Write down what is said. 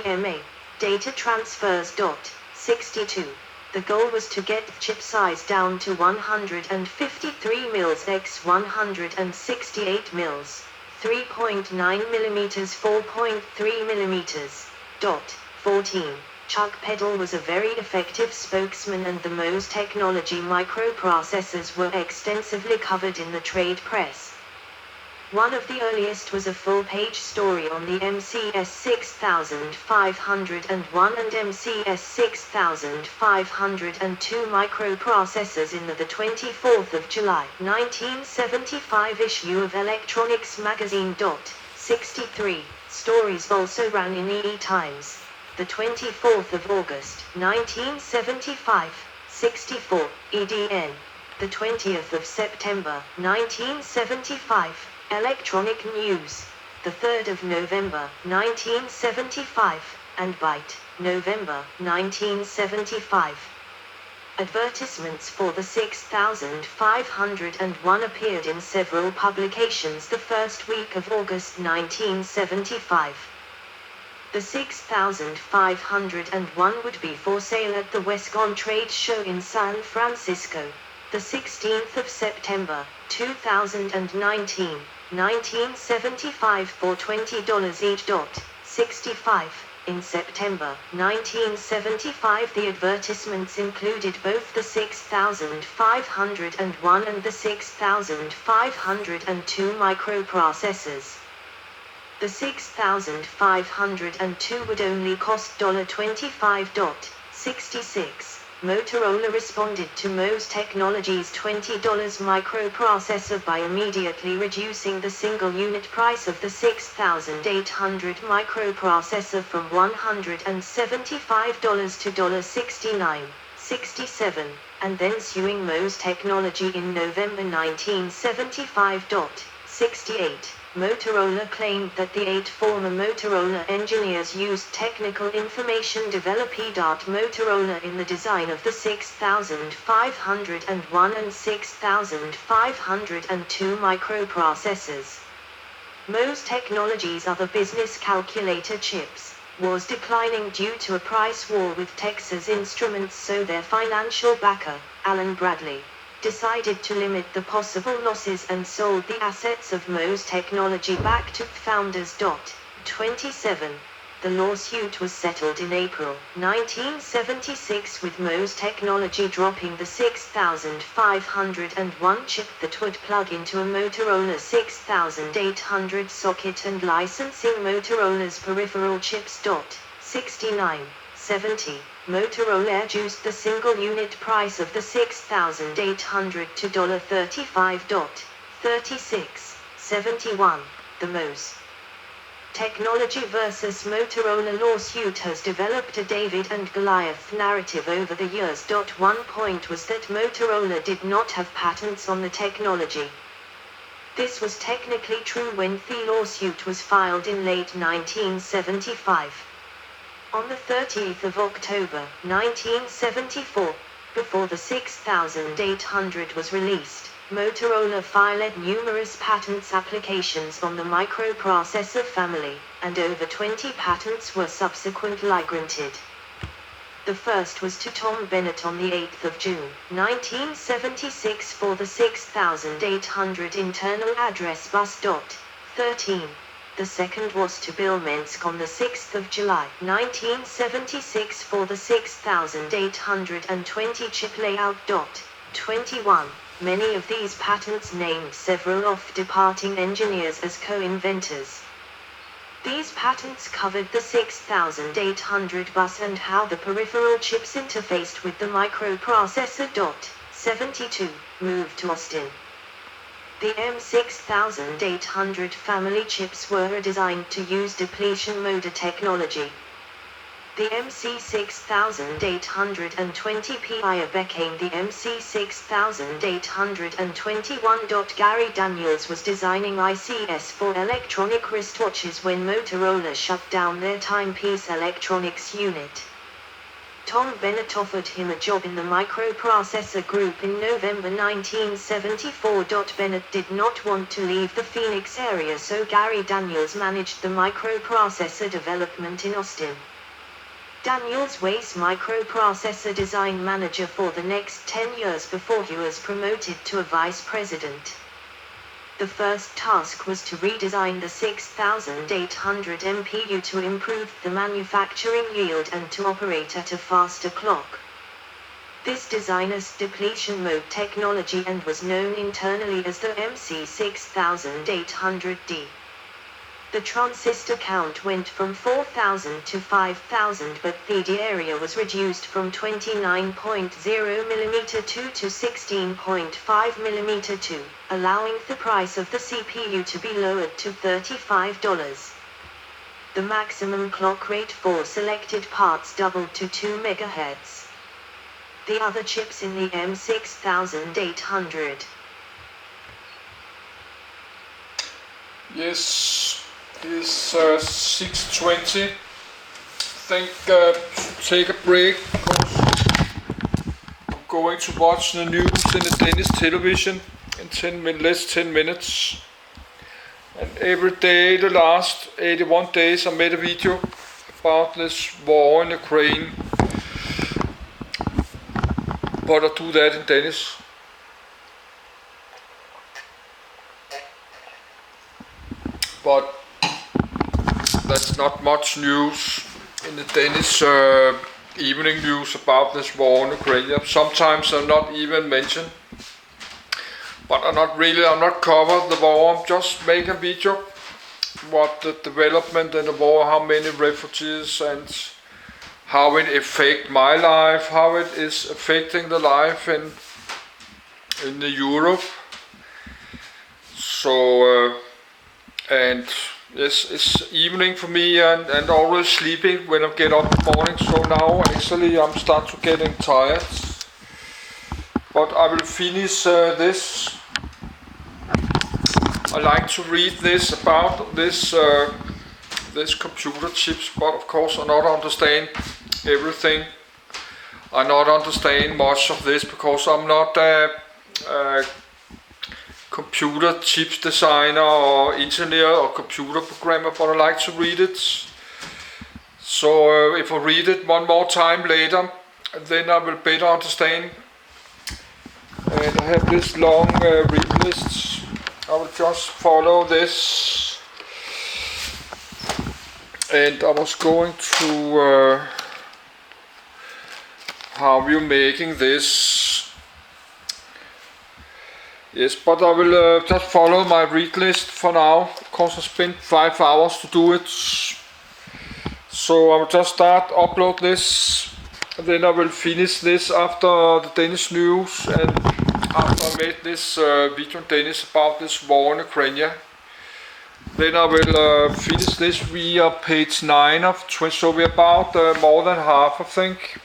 EMA, data transfers. 62. The goal was to get chip size down to 153 mils x 168 mils, 3.9 millimeters 4.3 millimeters. 14. Chuck Peddle was a very effective spokesman, and the MOS technology microprocessors were extensively covered in the trade press. One of the earliest was a full-page story on the MCS 6501 and MCS 6502 microprocessors in the 24th of July 1975 issue of Electronics magazine. 63. Stories also ran in EE Times. The 24th of August 1975, 64, EDN. The 20th of September 1975, Electronic News. The 3rd of November 1975, and Byte, November 1975. Advertisements for the 6501 appeared in several publications the first week of August 1975. The 6501 would be for sale at the Westcon Trade Show in San Francisco, the 16th of September, 2019, 1975 for $20 each. 65. In September 1975 the advertisements included both the 6501 and the 6502 microprocessors. The 6502 would only cost $25. 66. Motorola responded to MOS Technology's $20 microprocessor by immediately reducing the single unit price of the 6800 microprocessor from $175 to $69. 67, and then suing MOS Technology in November 1975. 68. Motorola claimed that the 8 former Motorola engineers used technical information Motorola in the design of the 6501 and 6502 microprocessors. MOS Technology's other business calculator chips was declining due to a price war with Texas Instruments, so their financial backer, Alan Bradley, decided to limit the possible losses and sold the assets of MOS Technology back to founders. 27. The lawsuit was settled in April 1976 with MOS Technology dropping the 6501 chip that would plug into a Motorola 6800 socket and licensing Motorola's peripheral chips. 69. 70. Motorola reduced the single unit price of the 6800 to $35. 36. 71. The MOS Technology vs. Motorola lawsuit has developed a David and Goliath narrative over the years. One point was that Motorola did not have patents on the technology. This was technically true when the lawsuit was filed in late 1975. On the 30th of October 1974, before the 6800 was released, Motorola filed numerous patents applications on the microprocessor family, and over 20 patents were subsequently granted. The first was to Tom Bennett on the 8th of June 1976 for the 6800 internal address bus. 13. The second was to Bill Mensk on the 6th of July 1976 for the 6820 chip layout. 21. Many of these patents named several off-departing engineers as co-inventors. These patents covered the 6800 bus and how the peripheral chips interfaced with the microprocessor. 72. Moved to Austin. The M6800 family chips were designed to use depletion motor technology. The MC6820 PI became the MC6821. Gary Daniels was designing ICS for electronic wristwatches when Motorola shut down their timepiece electronics unit. Tom Bennett offered him a job in the microprocessor group in November 1974. Bennett did not want to leave the Phoenix area, so Gary Daniels managed the microprocessor development in Austin. Daniels was microprocessor design manager for the next 10 years before he was promoted to a vice president. The first task was to redesign the 6800 MPU to improve the manufacturing yield and to operate at a faster clock. This designers depletion mode technology and was known internally as the MC6800D. The transistor count went from 4,000 to 5,000, but the area was reduced from 29.0mm to 16.5mm, allowing the price of the CPU to be lowered to $35. The maximum clock rate for selected parts doubled to 2 MHz. The other chips in the M6800. Yes. Is 6:20. I think take a break because I'm going to watch the news in the Danish television in 10 minutes. And every day, the last 81 days, I made a video about this war in Ukraine. But I do that in Danish. But that's not much news in the Danish evening news about this war in Ukraine. Sometimes I'm not even mentioned, but I'm not covered the war. I'm just making a video what the development in the war, how many refugees and how it affect my life, how it is affecting the life in the Europe. So and yes, it's evening for me and always sleeping when I get up in the morning, so now actually I'm starting to getting tired. But I will finish this. I like to read this about this computer chips, but of course I not understand everything. I not understand much of this because I'm not a computer chips designer or engineer or computer programmer, but I like to read it. So if I read it one more time later, then I will better understand. And I have this long read list. I will just follow this. And I was going to how you making this. Yes, but I will just follow my read list for now, because I spent 5 hours to do it. So I will just start upload this, and then I will finish this after the Danish news, and after I made this video in Danish about this war in Ukraine. Then I will finish this via page 9 of 20, so we're about more than half, I think.